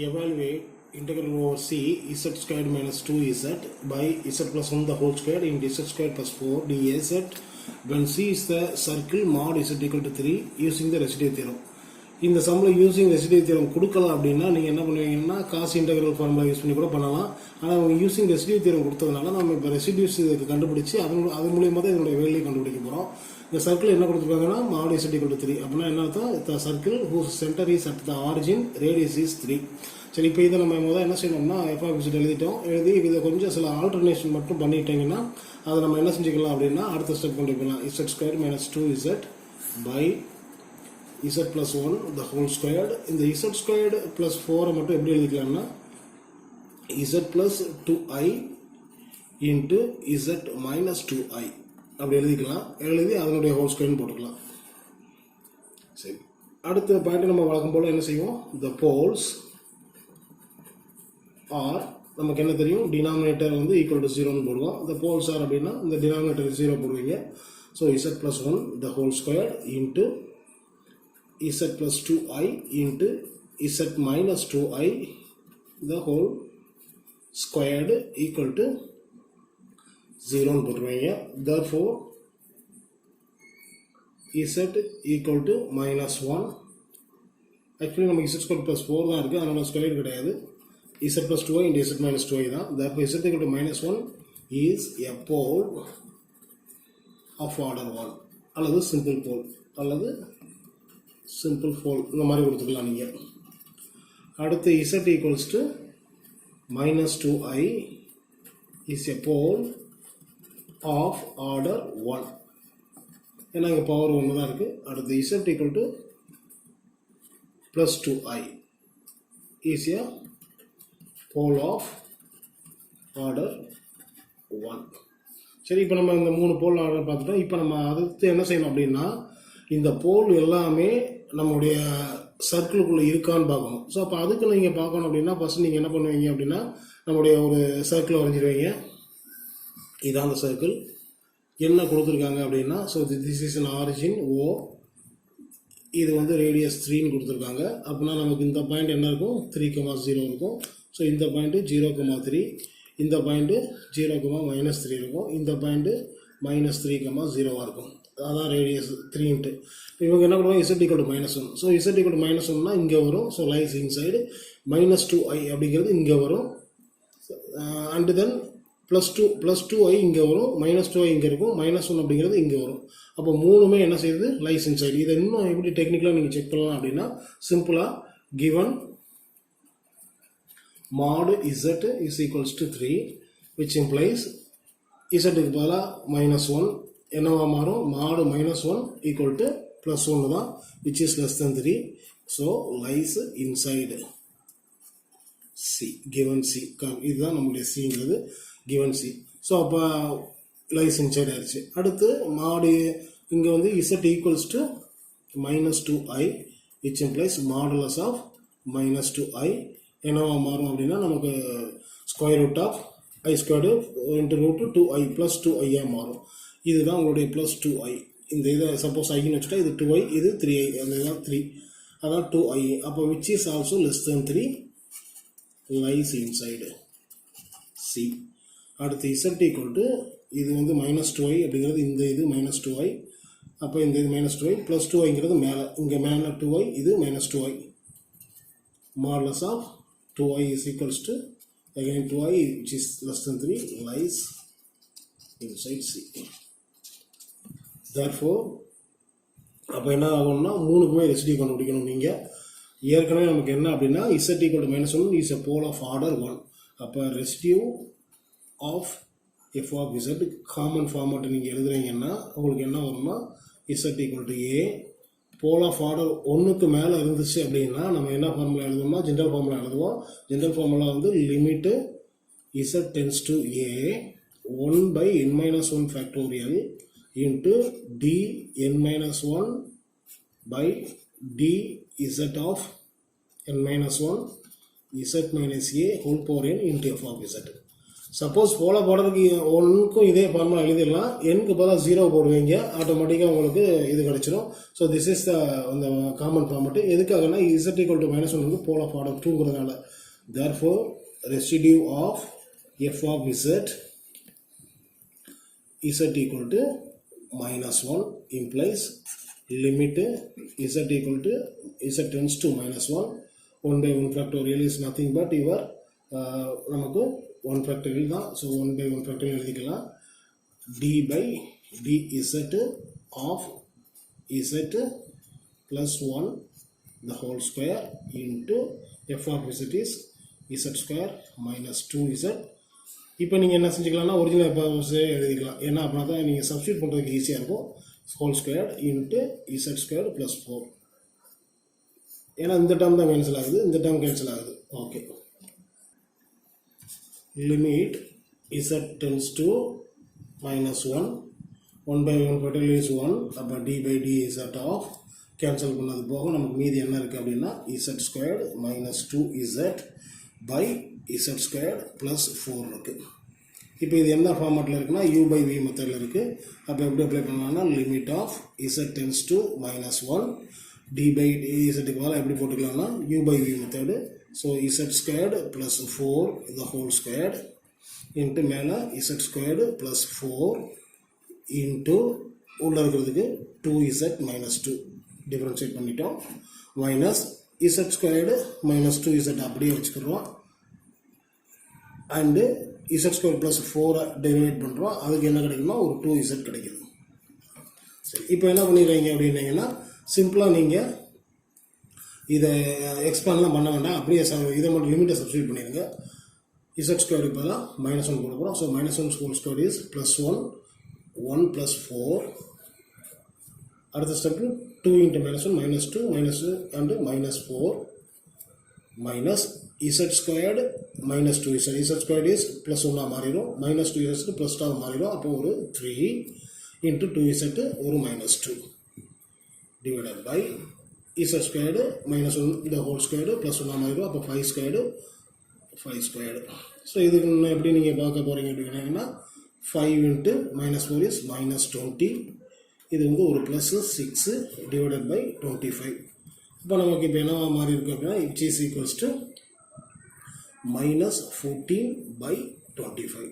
Evaluate integral over c z squared minus 2z by z plus 1 the whole square into z squared plus 4 dz when c is the circle mod z equal to 3 using the residue theorem. இந்த சம்மில் using residue theorem கொடுக்கலாம் அப்படின்னா நீங்கள் என்ன பண்ணுவீங்கன்னா cos integral formula use பண்ணி கூட பண்ணலாம். ஆனால் அவங்க யூசிங் ரெசிடியூ தியரம் கொடுத்ததுனால நம்ம இப்போ ரெசிடியூஸ் இதுக்கு கண்டுபிடிச்சி அது மூலியமாக தான் இதனுடைய வேலையை கண்டுபிடிக்க போகிறோம். இந்த சர்க்கிள் என்ன கொடுத்துருக்காங்கன்னா மாட் இஸ் equal to 3 அப்படின்னா என்ன அர்த்தம், the circle whose centre is at the origin radius is 3. சரி, இப்போ இதை நம்ம முதல்ல என்ன செய்யணும்னா எஃப்ஆக்ஸ் எழுதி இதை கொஞ்சம் சில ஆல்டர்னேஷன் மட்டும் பண்ணிட்டீங்கன்னா அதை நம்ம என்ன செஞ்சுக்கலாம் அப்படின்னா அடுத்த ஸ்டெப் கொண்டு போகலாம். z square minus 2z by z plus 1 the whole squared. இந்த z squared plus 4 மட்டும் எப்படி எழுதிக்கலாம்னா z plus 2i into z minus 2i அப்படி எழுதிக்கலாம். எழுதி அதனுடைய ஹோல் ஸ்கொயர்னு போட்டுக்கலாம். சரி, அடுத்த பாயிண்ட் நம்ம வழக்கம் போல என்ன செய்வோம், the poles are நமக்கு என்ன தெரியும், டினாமினேட்டர் வந்து ஈக்குவல் டு 0ன்னு போடுவோம். the poles are அப்படின்னா இந்த டினாமினேட்டர் 0 போடுவீங்க. So z plus 1 the whole squared into z plus 2i into z minus 2i the whole squared equal to 0 போட்டுருவீங்க. therefore z equal to minus 1. Actually நமக்கு z squared plus 4 தான் இருக்குது, அதனால square கிடையாது. z plus 2i into z minus 2i தான். therefore z equal to minus 1 is a pole of order 1 அல்லது simple pole அல்லது simple pole இந்த மாதிரி கொடுத்துக்கலாம் நீங்கள். அடுத்து z equals to minus 2i is a pole of order 1. ஏன்னா இங்கே பவர் 1 தான் இருக்குது. அடுத்து z equal to plus 2i is a pole of order 1. சரி, இப்போ நம்ம இந்த 3 போல் ஆர்டர் பார்த்துட்டோம். இப்போ நம்ம அடுத்து என்ன செய்யணும் அப்படின்னா இந்த போல் எல்லாமே நம்முடைய சர்க்கிளுக்குள்ளே இருக்கான்னு பார்க்கணும். ஸோ அப்போ அதுக்கு நீங்கள் பார்க்கணும் அப்படின்னா ஃபஸ்ட் நீங்கள் என்ன பண்ணுவீங்க அப்படின்னா நம்முடைய ஒரு சர்க்கிளை வரைஞ்சிருவீங்க. இதான் அந்த சர்க்கிள். என்ன கொடுத்துருக்காங்க அப்படின்னா so this is an origin O, இது வந்து ரேடியஸ் 3ன்னு கொடுத்துருக்காங்க. அப்படின்னா நமக்கு இந்த பாயிண்ட் என்ன இருக்கும், 3,0 இருக்கும். ஸோ இந்த பாயிண்ட்டு 0,3, இந்த பாயிண்ட்டு 0,-3 இருக்கும், இந்த பாயிண்ட்டு -3,0 இருக்கும். அதான் ரேடியஸ் 3. இவங்க என்ன பண்ணுவாங்க, z equal to -1. So z equal to -1னா இங்கே வரும். ஸோ லைஸ் இன்சைடு -2i அப்படிங்கிறது இங்கே வரும். அண்டு தென் +2i இங்கே வரும், -2i இங்கே இருக்கும், -1 அப்படிங்கிறது இங்கே வரும். அப்போ மூணுமே என்ன செய்யுது, லைஸ் இன்சைடு. இதை இன்னும் எப்படி டெக்னிக்கலாக நீங்கள் செக் பண்ணலாம் அப்படின்னா சிம்பிளாக given mod z is equals to 3 which implies z-க்கு பதிலாக -1 என்னவா மாறும், mod -1 equal to +1 தான், which is less than 3. so lies inside c, given c. இதுதான் நம்முடைய cங்கிறது given c. ஸோ அப்போ lies inside ஆயிடுச்சு. அடுத்து mod இங்கே வந்து z equals to -2i which implies modulus of -2i என்னவா மாறும் அப்படின்னா நமக்கு square root of i squared into root 2i plus 2i மாறும். இதுதான் உங்களுடைய ப்ளஸ் 2i. இந்த இதை சப்போஸ் ஐன்னு வச்சுட்டா இது 2i, இது 3i, அந்த இதுதான் 3, அதான் 2i. அப்போ which is also less than 3 lies inside C. அடுத்து z ஈக்குவல் டு இது வந்து -2i அப்படிங்கிறது இந்த இது -2i, அப்போ இந்த இது -2i ப்ளஸ் 2iங்கிறது மேலே, இங்கே மேலே 2i, இது -2i. modulus of 2i is equals to again 2i which is less than 3 lies inside C. therefore அப்போ என்ன ஆகும்னா மூணுக்குமே ரெசிடியூ கண்டுபிடிக்கணும். நீங்கள் ஏற்கனவே நமக்கு என்ன அப்படின்னா z equal to -1 is a pole of order 1. அப்போ residue of f of z common format நீங்கள் எழுதுறீங்கன்னா உங்களுக்கு என்ன வரும்னா z equal to a pole of order 1க்கு மேலே இருந்துச்சு அப்படின்னா நம்ம என்ன ஃபார்முலா எழுதுவோம்னா ஜென்ரல் ஃபார்முலா எழுதுவோம். ஜென்ரல் ஃபார்முலா வந்து limit z tends to a 1/n-1 factorial into dn-1 by dz of n-1 z minus a whole power n into f of z. Suppose polar ஃபார்வர்டுக்கு ஒன்றுக்கும் இதே ஃபார்முலா எழுதிடலாம், எண்ணுக்கு பதிலாக 0 போடுவீங்க, ஆட்டோமேட்டிக்காக உங்களுக்கு இது கிடச்சிரும். ஸோ திஸ் இஸ் த அந்த காமன் ஃபார்மெட்டு. எதுக்காகனா z ஈக்குவல் டு -1 வந்து போலார் ஃபார்வர்டு 2ங்கிறதுனால. Therefore residue of f of z equal to -1 implies limit z equal to z tends to -1, 1 by 1 factorial is nothing but your நமக்கு 1 factorial தான். So 1 by 1 factorial எழுதிக்கலாம். d by dz of z plus 1 the whole square into f of z is z square minus 2z. இப்போ நீங்கள் என்ன செஞ்சுக்கலாம்னா original எஃப்ஆஃப்ஸே எழுதிக்கலாம். ஏன்னா அப்படின்னா தான் நீங்கள் சப்ஸ்டியூட் பண்ணுறதுக்கு ஈஸியாக இருக்கும். Whole square into Z square plus 4. ஏன்னா இந்த டேர்ம் தான் கேன்சல் ஆகுது, இந்த டேர்ம் கேன்சல் ஆகுது. Okay, limit Z tends to -1, 1 by 1 factorial is 1. அப்போ d by d z of cancel பண்ணது போக நமக்கு மீதி என்ன இருக்குது அப்படின்னா z square minus 2z by z square plus 4 இருக்குது. இப்போ இது என்ன ஃபார்மேட்டில் இருக்குன்னா u by v மெத்தடில் இருக்குது. அப்போ எப்படி அப்ளை பண்ணலாம்னா limit of z tends to -1 d by இசட்டுக்கு மேலே எப்படி போட்டுக்கலாம்னா u by v method. So z squared plus 4 the whole squared into மேலே இசட் ஸ்கொயர்டு ப்ளஸ் 4 இன்ட்டு உள்ளே இருக்கிறதுக்கு 2z minus 2 டிஃப்ரென்ஷியேட் பண்ணிட்டோம். Minus z squared minus 2z அப்படியே வச்சுக்கிறோம். And z square plus 4 derivate பண்ணுறோம். அதுக்கு என்ன கிடைக்குன்னா ஒரு 2z கிடைக்குது. சரி, இப்போ என்ன பண்ணிடுறீங்க அப்படின்னீங்கன்னா சிம்பிளாக நீங்கள் இதை எக்ஸ்பேண்ட்லாம் பண்ண வேண்டாம், அப்படியே இதை மட்டும் லிமிட்டை சப்ஸ்டியூட் பண்ணிடுங்க. இசட் ஸ்கொயருக்கு பதிலாக -1 கொடுக்குறோம். So -1 whole square is +1, 1 + 4. அடுத்த step 2 × -1 -2 -2 and -4 minus z squared minus 2z. z squared is +1 மாறிடும், -2z +2 மாறிடும். அப்போ ஒரு 3 × 2z ஒரு -2 divided by z squared -1 the whole squared +1 மாறிடும். அப்போ 5 squared. ஸோ இதுக்கு எப்படி நீங்கள் பார்க்க போகிறீங்க அப்படின்னா 5 × -4 is -20. இது வந்து ஒரு +6 divided by 25. இப்போ நமக்கு இப்போ என்ன மாறி இருக்கு அப்படின்னா which is equals to -14/25.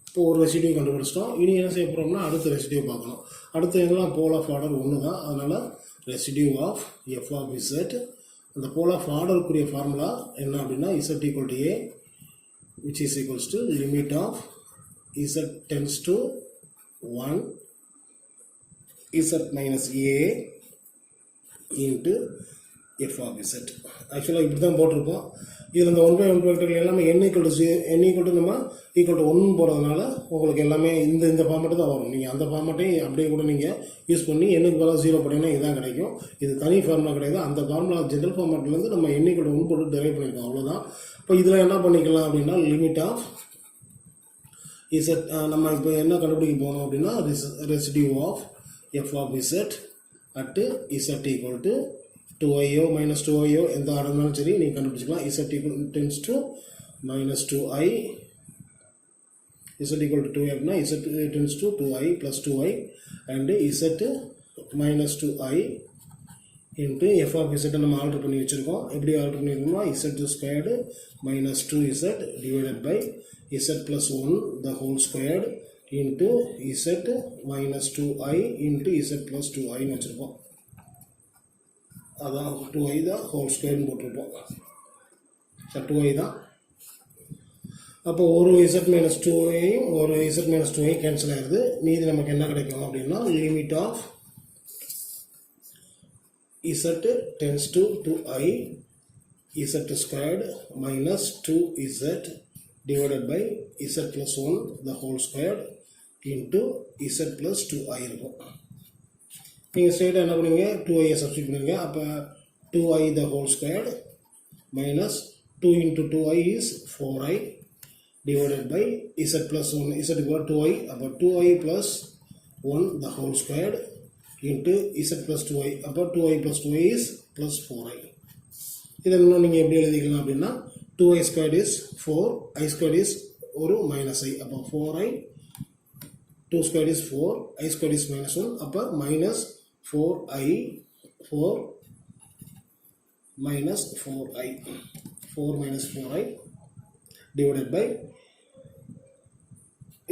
இப்போ ஒரு ரெசிடியூ கண்டுபிடிச்சிட்டோம். இனி என்ன செய்ய போகிறோம்னா அடுத்த ரெசிடியூ பார்க்கணும். அடுத்த இதெல்லாம் போல் ஆஃப் ஆர்டர் ஒன்று தான். அதனால் residue of f of z, அந்த போல் ஆஃப் ஆர்டருக்குரிய ஃபார்முலா என்ன அப்படின்னா z equal to a which is equals to limit of z tends to 1 z minus a into f of z. ஆக்சுவலாக இப்படி தான் போட்டிருப்போம். இதில் இந்த 1 by 1 ஃபேக்டர்கள் எல்லாமே n equal to நம்ம equal to 1 போகிறதுனால உங்களுக்கு எல்லாமே இந்த ஃபார்மேட்டு தான் வரும். நீங்கள் அந்த ஃபார்மேட்டையும் அப்படியே கூட நீங்கள் யூஸ் பண்ணி எண்ணுக்கு பதிலாக 0 போட்டிங்கன்னா இதுதான் கிடைக்கும். இது தனி ஃபார்முலா கிடையாது. அந்த ஃபார்முலா ஜென்ரல் ஃபார்மேட்லேருந்து நம்ம n equal to 1 போட்டு டெரைவ் பண்ணியிருக்கோம், அவ்வளோதான். இப்போ இதில் என்ன பண்ணிக்கலாம் அப்படின்னா லிமிட் ஆஃப் இசட் நம்ம இப்போ என்ன கண்டுபிடிக்க போகணும் அப்படின்னா residue of f of z at z equal to 2i -2i எந்த ஆர்டர்னாலும் சரி நீங்கள் கண்டுபிடிச்சிக்கலாம். z tends to -2i, z equal to 2i அப்படின்னா z tends to 2i plus 2i and z -2i into f of z நம்ம alter பண்ணி வச்சுருக்கோம். எப்படி alter பண்ணியிருக்கோம்னா z squared minus 2z divided by z plus 1 the whole squared into z minus 2i into z plus 2i வச்சுருப்போம். அதான் 2i தான் whole ஸ்கொயர்னு போட்டிருப்போம். So 2i தான். அப்போ ஒரு z minus 2ஐயும் ஒரு z minus 2ஐயும் கேன்சல் ஆகிடுது. மீதி நமக்கு என்ன கிடைக்கும் அப்படின்னா limit of z tends to 2i z squared minus 2z divided by z plus 1 the whole squared into z plus 2i இருக்கும். நீங்கள் ஸ்ட்ரெயிட்டாக என்ன பண்ணுவீங்க 2i சப்ஸ்டியூட் பண்ணுவீங்க. அப்போ 2i the whole squared minus 2 into 2i is 4i divided by z plus 1 z equal to 2i. அப்போ 2i plus 1 the whole squared into z plus 2i. அப்போ 2i plus 2i is plus 4i. இதை இன்னும் நீங்கள் எப்படி எழுதிக்கலாம் அப்படின்னா 2i squared is 4, i squared is ஒரு minus ஐ, அப்போ 4i 2 squared is 4, I squared is minus 1, அப்போ minus 4i 4 minus 4i 4 minus 4i divided by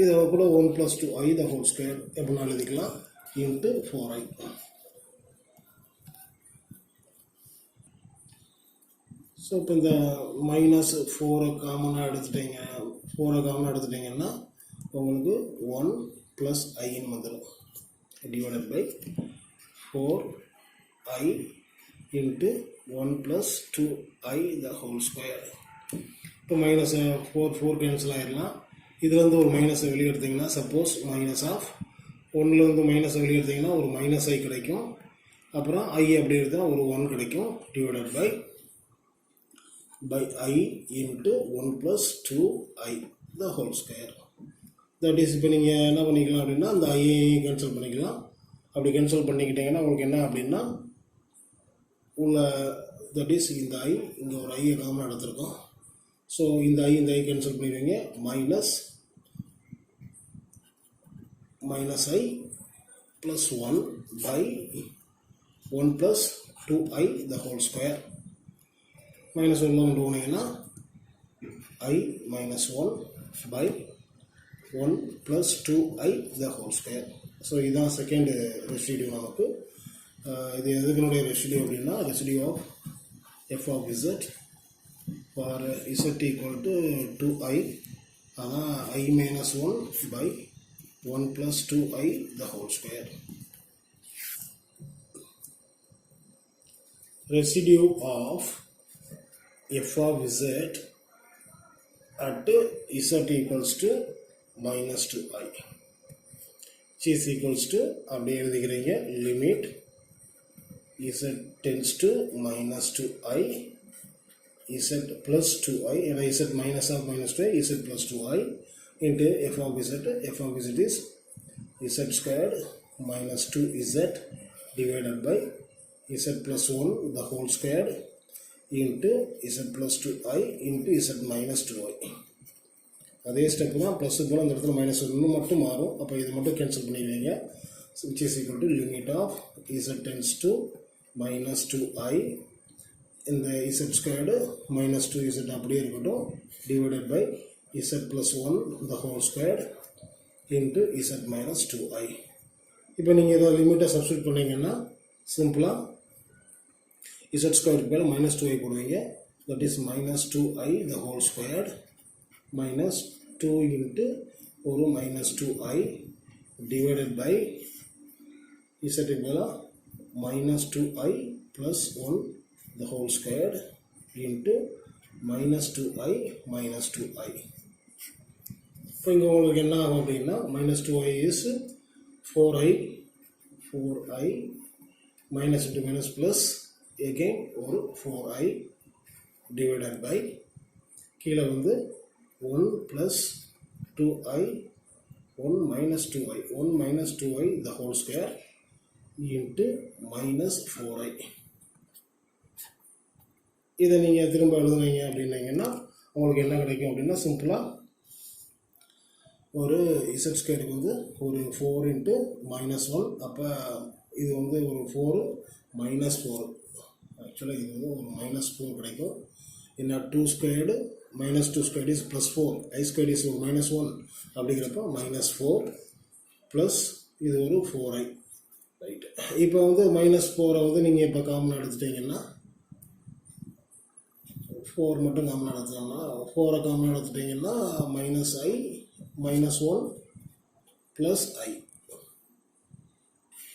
இது கூட 1 plus 2i the whole square எப்படின்னா எழுதிக்கலாம் into 4i. ஸோ இப்போ இந்த மைனஸ் 4 காமனாக எடுத்துட்டிங்கன்னா உங்களுக்கு 1 ப்ளஸ் ஐன்னு வந்துடும் divided by 4i into 1 plus 2i the whole square. இப்போ மைனஸ் 4 கேன்சல் ஆகிடலாம். இதுலேருந்து ஒரு மைனஸை வெளியே எடுத்திங்கன்னா சப்போஸ் மைனஸ் ஆஃப் 1லேருந்து மைனஸை வெளியே எடுத்திங்கன்னா ஒரு மைனஸ் ஐ கிடைக்கும். அப்புறம் ஐ அப்படி எடுத்தால் ஒரு 1 கிடைக்கும் divided by I into 1 plus 2i the whole square. That is இப்போ நீங்கள் என்ன பண்ணிக்கலாம் அப்படின்னா அந்த ஐயை கேன்சல் பண்ணிக்கலாம். அப்படி கேன்சல் பண்ணிக்கிட்டீங்கன்னா உங்களுக்கு என்ன அப்படின்னா உள்ள தட் இஸ் இந்த ஐ இங்கே ஒரு ஐயை காமனாக எடுத்துருக்கோம். ஸோ இந்த ஐ கேன்சல் பண்ணிடுவீங்க minus i plus 1 by 1 plus 2i the whole square. Minus 1 கொண்டு போனீங்கன்னா i minus 1 by 1 plus 2i the whole square. So இதுதான் செகண்ட் ரெசிடியூ நமக்கு. இது எதுக்குனுடைய ரெசிடியூ அப்படின்னா residue of f of z for z equal to 2i, அதான் i minus 1 by 1 plus 2i the whole square. Residue of f of z at z equals to minus 2i which is equals to அப்படியே எழுதிக்கிறீங்க limit z tends to minus 2i z plus 2i and z minus of minus 2i z plus 2i into f of z is z squared minus 2z divided by z plus 1 the whole squared into z plus 2i into z minus 2i. அதே step தான் ப்ளஸ்ஸுக்கு போல் அந்த இடத்துல minus 1 மட்டும் மாறும். அப்போ இது மட்டும் cancel பண்ணிடுவீங்க. which is equal to limit of z tends to minus 2i இந்த z squared minus 2z அப்படியே இருக்கட்டும் divided by z plus 1 the whole squared into z minus 2i. இப்போ நீங்கள் இதை லிமிட்டை சப்ஸ்டியூட் பண்ணிங்கன்னா சிம்பிளாக z squared மேலே minus 2i போடுவீங்க. that is minus 2i the whole squared minus 2 into ஒரு minus 2i divided by z மேலே minus 2i plus 1 the whole squared into minus 2i minus 2i. இப்போ இங்கே உங்களுக்கு என்ன ஆகும் அப்படின்னா minus 2i is 4i minus into minus plus again ஒரு 4i divided by கீழே வந்து 1 plus 2i 1 minus 2i the whole square into minus 4i. இதை நீங்கள் திரும்ப எழுதுனீங்க அப்படின்னீங்கன்னா உங்களுக்கு என்ன கிடைக்கும் அப்படின்னா சிம்பிளாக ஒரு z ஸ்கொயருக்கு வந்து ஒரு 4 into minus 1, அப்போ இது வந்து ஒரு 4 minus 4, ஆக்சுவலாக இது வந்து ஒரு minus 4 கிடைக்கும். என்ன 2 squared minus 2 squared is plus 4, I squared is ஒரு minus 1 அப்படிங்கிறப்ப minus 4 plus இது ஒரு 4i ரைட். இப்போ வந்து minus 4 வந்து நீங்கள் இப்போ காமனாக எடுத்துட்டீங்கன்னா 4 மட்டும் காமனாக எடுத்துட்டோம்னா 4 காமனாக எடுத்துட்டிங்கன்னா minus i minus 1 plus i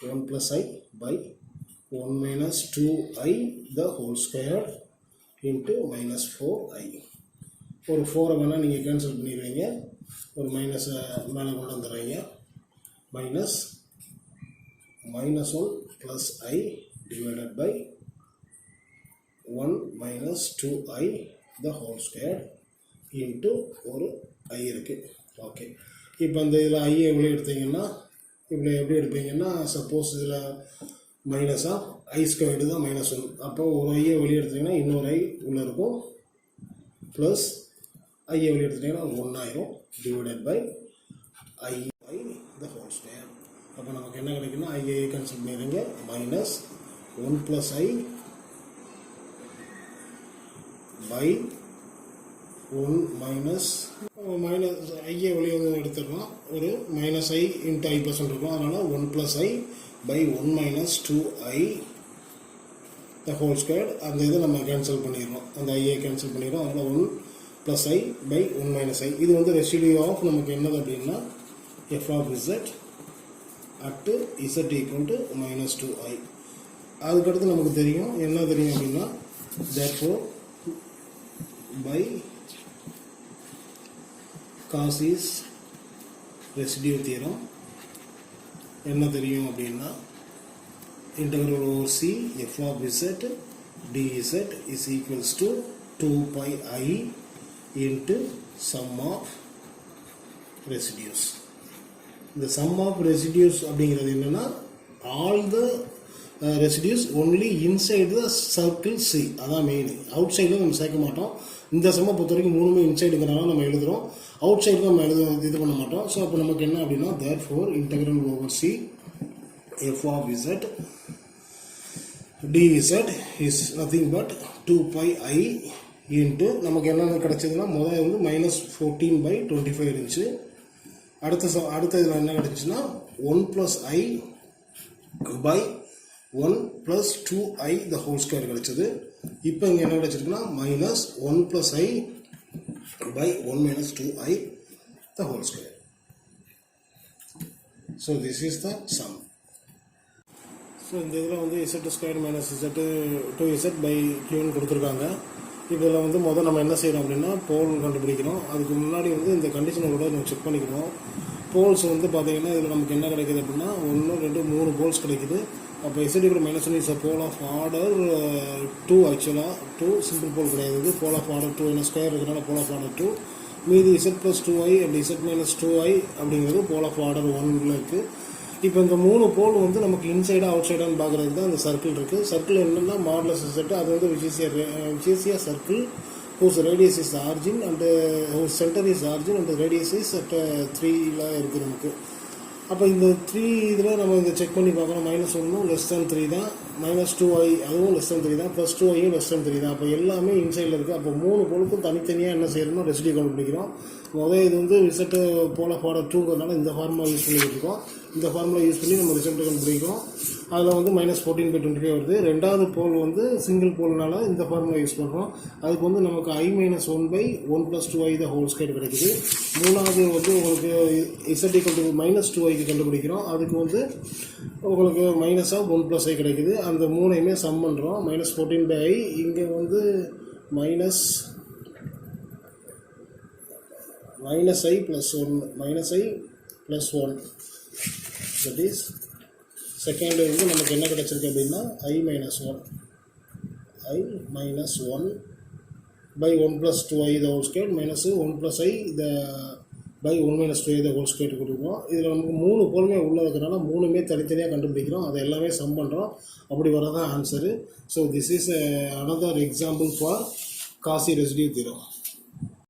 1 plus i by 1 minus 2i the whole square into minus 4i. ஒரு 4 வேணால் நீங்கள் கேன்சல் பண்ணிடுவீங்க, ஒரு மைனஸை மேலே கொண்டு வந்துடுறீங்க. minus 1 plus i divided by 1 minus 2i the whole square into ஒரு i இருக்குது. ஓகே, இப்போ இந்த இதில் ஐ எப்படி எடுத்தீங்கன்னா இப்படி எப்படி எடுப்பீங்கன்னா சப்போஸ் இதில் மைனஸ் ஆஃப் ஐ ஸ்கொயர்டு தான் -1, அப்போ ஒரு ஐயை வெளியே எடுத்தீங்கன்னா இன்னொரு ஐ உள்ளே இருக்கும் ப்ளஸ் ஐஏ வெளியே எடுத்துட்டிங்கன்னா 1 ஆயிரும் divided by i by the whole square. அப்போ நமக்கு என்ன கிடைக்குன்னா ஐஏ கேன்சல் பண்ணிடுங்க minus 1 + I by 1 minus i a வெளியே வந்து எடுத்துடலாம். ஒரு minus i into i plus இருக்கும். அதனால் 1 + I by 1 minus 2I the whole square. அந்த இதை நம்ம கேன்சல் பண்ணிடுறோம், அந்த ஐஏ கேன்சல் பண்ணிடுறோம். அதனால் 1 + I பை 1 மைனஸ் I. இது வந்து ரெசிடியூ ஆஃப் நமக்கு என்னது அப்படின்னா f of z at z equal to minus 2I. அதுக்கடுத்து நமக்கு தெரியும் என்ன தெரியும் அப்படின்னா therefore by Cauchy's residue theorem என்ன தெரியும் அப்படின்னா integral over C f of z dz is equals to 2 pi I into sum of residues. The sum of residues அப்படிங்கிறது என்னன்னா all the residues only inside the circle C. அதான் main. Out சைடில் நம்ம சேர்க்க மாட்டோம். இந்த சம்மை பொறுத்த வரைக்கும் மூணுமே இன்சைடுங்கிறனால நம்ம எழுதுகிறோம், அவுட் சைடு நம்ம இது பண்ண மாட்டோம். ஸோ அப்போ நமக்கு என்ன அப்படின்னா therefore integral over C f of z dz is nothing but 2 pi I into நமக்கு என்ன கிடைச்சதுன்னா முதல்ல வந்து -14/25 இருந்துச்சு. அடுத்த இதில் என்ன கிடைச்சுன்னா 1 + I by 1 + 2I the whole square கிடைச்சது. இப்போ இங்கே என்ன கிடைச்சிருக்குன்னா -1 + I by 1 minus 2I the whole square. So this is the sum. So இந்த இதில் வந்து z² - z 2z by q கொடுத்துருக்காங்க. இதில் வந்து முதல் நம்ம என்ன செய்கிறோம் அப்படின்னா போல் கண்டுபிடிக்கிறோம். அதுக்கு முன்னாடி வந்து இந்த கண்டிஷனோட நம்ம செக் பண்ணிக்கிறோம். போல்ஸ் வந்து பார்த்தீங்கன்னா இதில் நமக்கு என்ன கிடைக்குது அப்படின்னா 1 2 3 போல்ஸ் கிடைக்குது. அப்போ z = -1 is a pole of order 2. ஆக்சுவலாக 2 சிம்பிள் போல் கிடையாது, போல் ஆஃப் ஆர்டர் 2 என்ன ஸ்கொயர் இருக்கிறனால போல் ஆஃப் ஆர்டர் 2. மீது z + 2I அப்படி z - 2I அப்படிங்கிறது போல் ஆஃப் ஆர்டர் 1 இருக்குது. இப்போ இந்த 3 போல் வந்து நமக்கு இன்சைடாக அவுட் சைடான்னு பார்க்குறது தான் இந்த சர்க்கிள் இருக்குது. சர்க்கிள் என்னென்னா மாடுலஸ் z, அது வந்து which is a circle whose radius is origin and whose center is origin and radius is at 3ல இருக்குது நமக்கு. அப்போ இந்த 3 இதில் நம்ம இந்த செக் பண்ணி பார்க்குறோம். -1 less than 3 தான், -2I அதுவும் less than 3 தான், +2I less than 3 தான். அப்போ எல்லாமே இன்சைடில் இருக்குது. அப்போ 3 போலுக்கும் தனித்தனியாக என்ன செய்யணும்னா ரெசிடியூ கண்டுபிடிக்கிறோம். முதல் இது வந்து ரிசல்ட்டு போல் ஆஃப் ஆர்டர் 2ங்கிறதுனால இந்த ஃபார்முலா யூஸ் பண்ணிக்கிட்டு இருக்கோம். இந்த ஃபார்முலா யூஸ் பண்ணி நம்ம ரிசல்ட்டு கண்டுபிடிக்கிறோம். அதில் வந்து -14/25 வருது. ரெண்டாவது போல் வந்து சிங்கிள் போல்னால இந்த ஃபார்முலா யூஸ் பண்ணுறோம். அதுக்கு வந்து நமக்கு I - 1/1 + 2I the whole square கிடைக்குது. மூணாவது வந்து உங்களுக்கு z = -2I கண்டுபிடிக்கிறோம். அதுக்கு வந்து உங்களுக்கு -1 + I கிடைக்குது. அந்த மூணையுமே சம் பண்ணுறோம். -14/I இங்கே வந்து -I + 1 that is செகண்ட் வந்து நமக்கு என்ன கிடைச்சிருக்கு அப்படின்னா I - 1 by 1 + 2I the whole square minus 1 + I the by 1 minus 2I the whole square கொடுக்குறோம். இதில் நமக்கு 3 போலுமே உள்ள இருக்கிறனால மூணுமே தனித்தனியாக கண்டுபிடிக்கிறோம். அதை எல்லாமே சம் பண்ணுறோம். அப்படி வரதான் answer. So this is another example for Cauchy residue theorem.